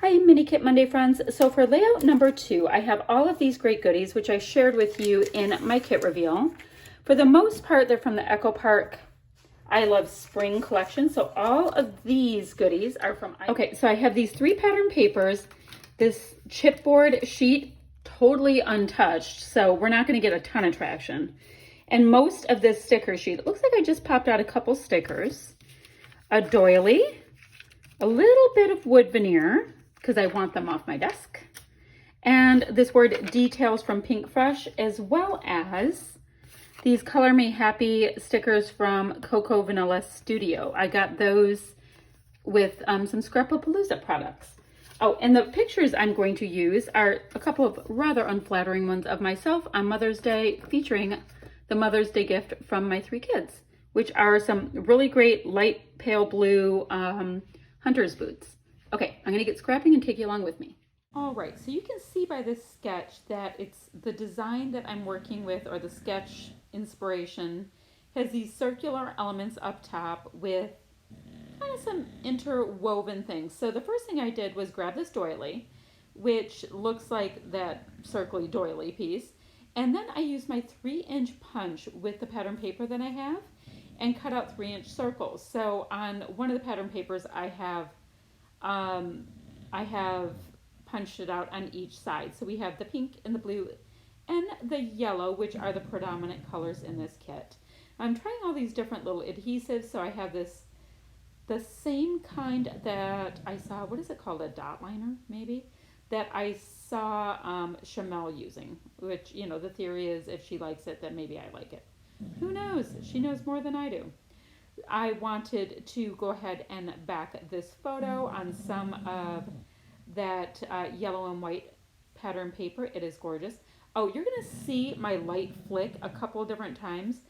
Hi, Mini Kit Monday friends. So for layout number 2, I have all of these great goodies, which I shared with you in my kit reveal. For the most part, they're from the Echo Park I Love Spring collection. So all of these goodies are from... Okay, so I have these 3 pattern papers, this chipboard sheet, totally untouched, so we're not going to get a ton of traction. And most of this sticker sheet, it looks like I just popped out a couple stickers, a doily, a little bit of wood veneer, because I want them off my desk, and this word details from Pinkfresh, as well as these Color Me Happy stickers from Cocoa Vanilla Studio. I got those with some Scrapapalooza products. Oh, and the pictures I'm going to use are a couple of rather unflattering ones of myself on Mother's Day, featuring the Mother's Day gift from my 3 kids, which are some really great light pale blue hunter's boots. Okay, I'm gonna get scrapping and take you along with me. All right, so you can see by this sketch that it's the design that I'm working with, or the sketch inspiration, has these circular elements up top with kind of some interwoven things. So the first thing I did was grab this doily, which looks like that circly doily piece, and then I used my 3-inch punch with the pattern paper that I have and cut out 3-inch circles. So on one of the pattern papers I have punched it out on each side. So we have the pink and the blue and the yellow, which are the predominant colors in this kit. I'm trying all these different little adhesives. So I have the same kind that I saw, what is it called? A dot liner, maybe? That I saw Shamel using, which, you know, the theory is if she likes it, then maybe I like it. Who knows? She knows more than I do. I wanted to go ahead and back this photo on some of that yellow and white pattern paper. It is gorgeous. Oh, you're going to see my light flick a couple of different times.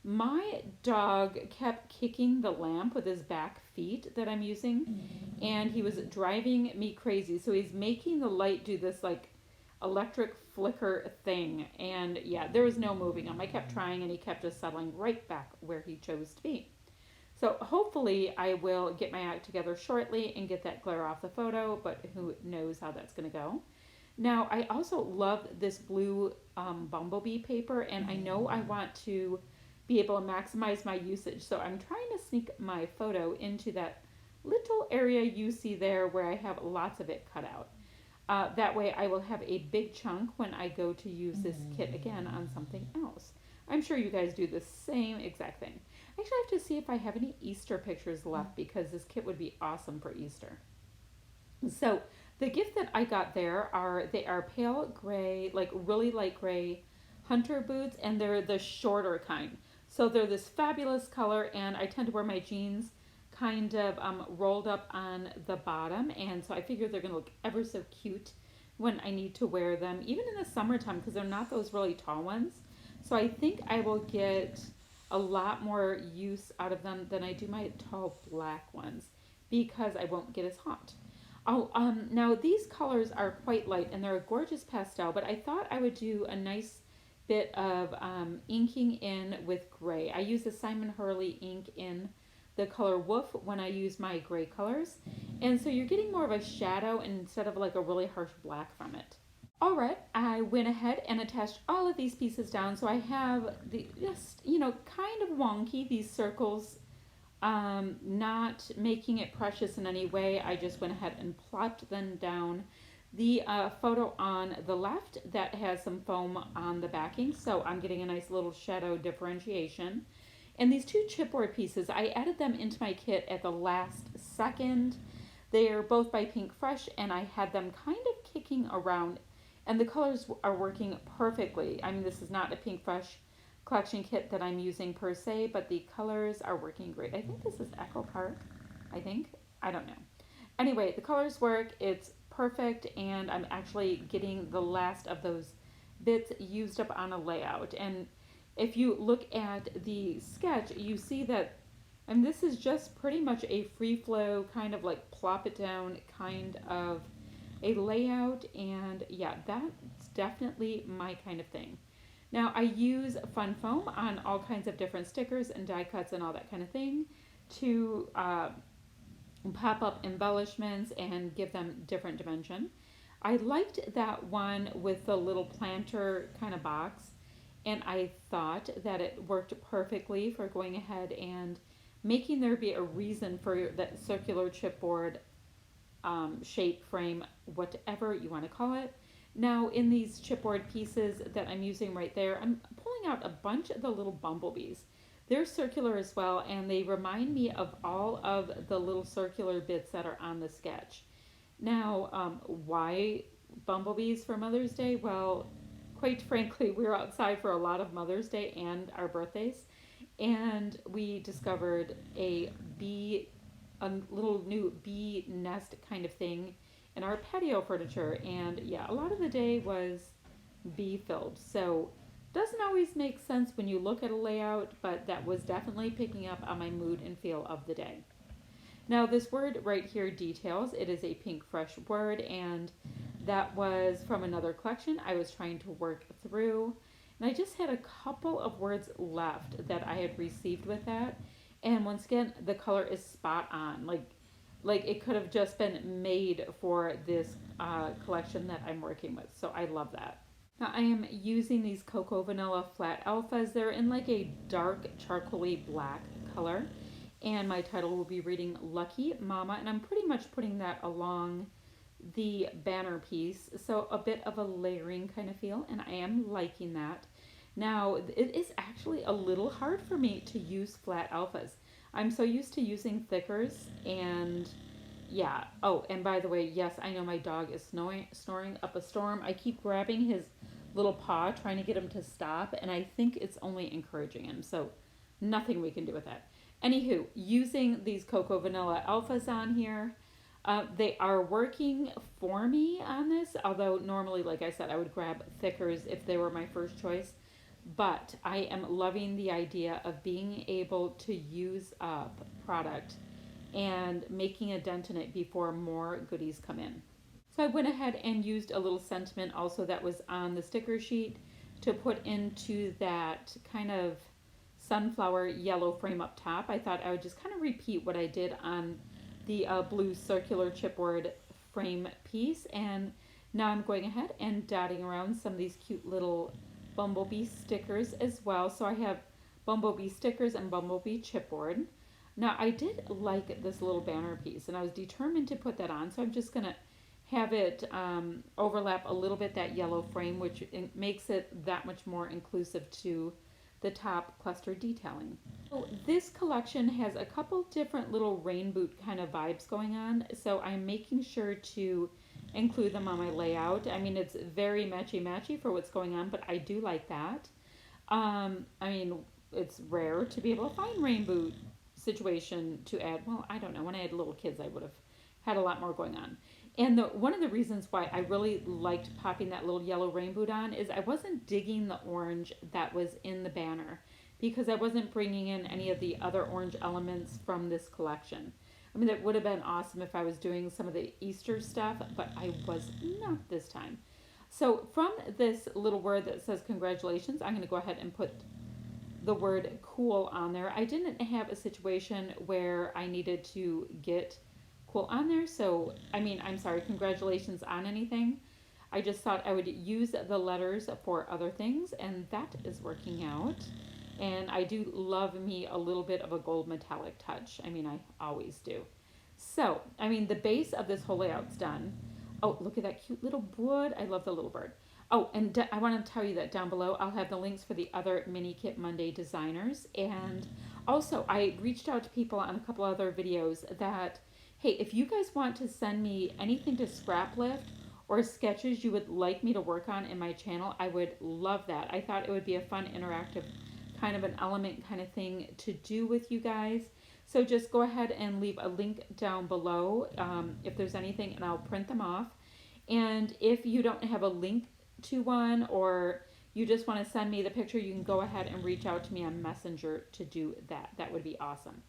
My dog kept kicking the lamp with his back feet that I'm using, and he was driving me crazy. So he's making the light do this like electric flicker thing, and yeah, there was no moving him. I kept trying, and he kept just settling right back where he chose to be. So hopefully I will get my act together shortly and get that glare off the photo, but who knows how that's going to go. Now, I also love this blue bumblebee paper, and I know I want to be able to maximize my usage. So I'm trying to sneak my photo into that little area you see there where I have lots of it cut out. That way I will have a big chunk when I go to use this kit again on something else. I'm sure you guys do the same exact thing. Actually, I have to see if I have any Easter pictures left, because this kit would be awesome for Easter. So the gift that I got there they are pale gray, like really light gray hunter boots, and they're the shorter kind. So they're this fabulous color, and I tend to wear my jeans kind of rolled up on the bottom, and so I figure they're going to look ever so cute when I need to wear them, even in the summertime, because they're not those really tall ones. So I think I will get a lot more use out of them than I do my tall black ones, because I won't get as hot. Oh, now these colors are quite light and they're a gorgeous pastel, but I thought I would do a nice bit of inking in with gray. I use the Simon Hurley ink in the color Woof when I use my gray colors. And so you're getting more of a shadow instead of like a really harsh black from it. All right, I went ahead and attached all of these pieces down. So I have the just, you know, kind of wonky, these circles, not making it precious in any way. I just went ahead and plopped them down. The photo on the left, that has some foam on the backing, so I'm getting a nice little shadow differentiation. And these 2 chipboard pieces, I added them into my kit at the last second. They're both by Pinkfresh, and I had them kind of kicking around, and the colors are working perfectly. I mean, this is not a Pinkfresh collection kit that I'm using per se, but the colors are working great. I think this is Echo Park. I don't know. Anyway, the colors work. It's perfect, and I'm actually getting the last of those bits used up on a layout. And if you look at the sketch, you see that, and this is just pretty much a free flow, kind of like plop it down kind of a layout. And yeah, that's definitely my kind of thing. Now I use fun foam on all kinds of different stickers and die cuts and all that kind of thing to pop-up embellishments and give them different dimension. I liked that one with the little planter kind of box, and I thought that it worked perfectly for going ahead and making there be a reason for that circular chipboard shape, frame, whatever you want to call it. Now, in these chipboard pieces that I'm using right there, I'm pulling out a bunch of the little bumblebees. They're circular as well, and they remind me of all of the little circular bits that are on the sketch. Now, why bumblebees for Mother's Day? Well, quite frankly, we were outside for a lot of Mother's Day and our birthdays, and we discovered a little new bee nest kind of thing in our patio furniture. And yeah, a lot of the day was bee filled. So doesn't always make sense when you look at a layout, but that was definitely picking up on my mood and feel of the day. Now, this word right here, details, it is a pink fresh word, and that was from another collection I was trying to work through. And I just had a couple of words left that I had received with that. And once again, the color is spot on. Like it could have just been made for this collection that I'm working with. So I love that. Now I am using these Cocoa Vanilla Flat Alphas. They're in like a dark charcoaly black color. And my title will be reading Lucky Mama. And I'm pretty much putting that along the banner piece. So a bit of a layering kind of feel. And I am liking that. Now, it is actually a little hard for me to use flat alphas. I'm so used to using thickers, and yeah. Oh, and by the way, yes, I know my dog is snoring up a storm. I keep grabbing his little paw, trying to get him to stop, and I think it's only encouraging him. So, nothing we can do with that. Anywho, using these Cocoa Vanilla Alphas on here, they are working for me on this, although normally, like I said, I would grab thickers if they were my first choice. But I am loving the idea of being able to use up product and making a dent in it before more goodies come in. So I went ahead and used a little sentiment also that was on the sticker sheet to put into that kind of sunflower yellow frame up top. I thought I would just kind of repeat what I did on the blue circular chipboard frame piece, and now I'm going ahead and dotting around some of these cute little bumblebee stickers as well. So I have bumblebee stickers and bumblebee chipboard. Now I did like this little banner piece, and I was determined to put that on, so I'm just gonna have it overlap a little bit that yellow frame, which makes it that much more inclusive to the top cluster detailing. So this collection has a couple different little rain boot kind of vibes going on, so I'm making sure to include them on my layout. I mean, it's very matchy for what's going on, but I do like that. I mean, it's rare to be able to find rain boot situation to add. Well, I don't know. When I had little kids, I would have had a lot more going on. And one of the reasons why I really liked popping that little yellow rain boot on is I wasn't digging the orange that was in the banner because I wasn't bringing in any of the other orange elements from this collection. I mean, it would have been awesome if I was doing some of the Easter stuff, but I was not this time. So from this little word that says congratulations, I'm going to go ahead and put the word cool on there. I didn't have a situation where I needed to get cool on there. So, I mean, I'm sorry, congratulations on anything. I just thought I would use the letters for other things, and that is working out. And I do love me a little bit of a gold metallic touch. I mean, I always do. So, I mean, the base of this whole layout's done. Oh, look at that cute little wood. I love the little bird. Oh, and I want to tell you that down below I'll have the links for the other Mini Kit Monday designers. And also, I reached out to people on a couple other videos that, hey, if you guys want to send me anything to scrap lift or sketches you would like me to work on in my channel, I would love that. I thought it would be a fun, interactive kind of an element kind of thing to do with you guys. So just go ahead and leave a link down below if there's anything, and I'll print them off. And if you don't have a link to one, or you just want to send me the picture, you can go ahead and reach out to me on Messenger to do that. That would be awesome.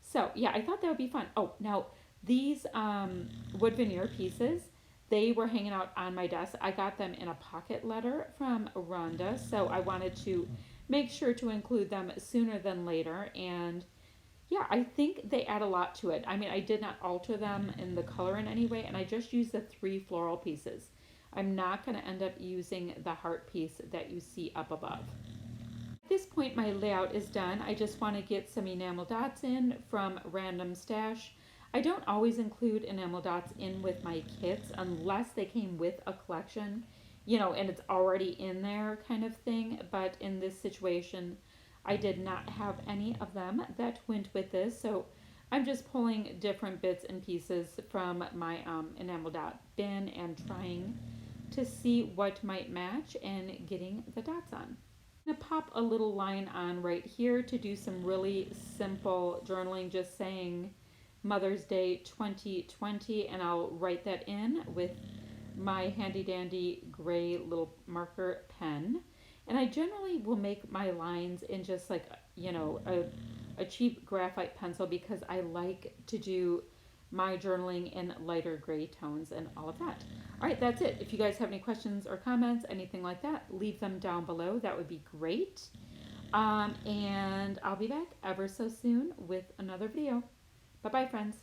So yeah, I thought that would be fun. Oh, now these wood veneer pieces, they were hanging out on my desk. I got them in a pocket letter from Rhonda, so I wanted to make sure to include them sooner than later. And Yeah, I think they add a lot to it. I mean, I did not alter them in the color in any way, and I just used the 3 floral pieces. I'm not going to end up using the heart piece that you see up above. At this point, my layout is done. I just want to get some enamel dots in from Random Stash. I don't always include enamel dots in with my kits unless they came with a collection, and it's already in there kind of thing. But in this situation, I did not have any of them that went with this. So I'm just pulling different bits and pieces from my enamel dot bin and trying to see what might match and getting the dots on. I'm going to pop a little line on right here to do some really simple journaling, just saying Mother's Day 2020, and I'll write that in with my handy dandy gray little marker pen. And I generally will make my lines in just like, a cheap graphite pencil because I like to do my journaling in lighter gray tones and all of that. All right, that's it. If you guys have any questions or comments, anything like that, leave them down below. That would be great. And I'll be back ever so soon with another video. Bye bye, friends.